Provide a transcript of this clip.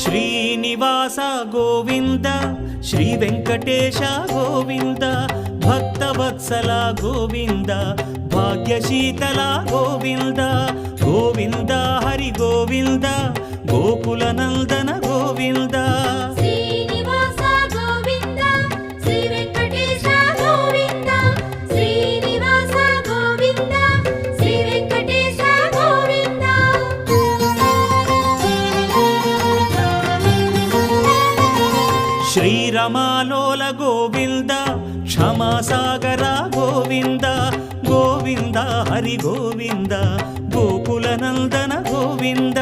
Srinivasa Govinda Shri Venkatesha Govinda Bhaktavatsala Govinda భాగ్యశీతల Govinda Govinda Hari Govinda Gokula Nandana Govinda Srinivasa Govinda Shri Venkatesha Govinda Srinivasa Govinda Shri Venkatesha Govinda శ్రీరమాలోల Govinda క్షమాసాగర Govinda Govinda Hari Govinda Gokula Nandana Govinda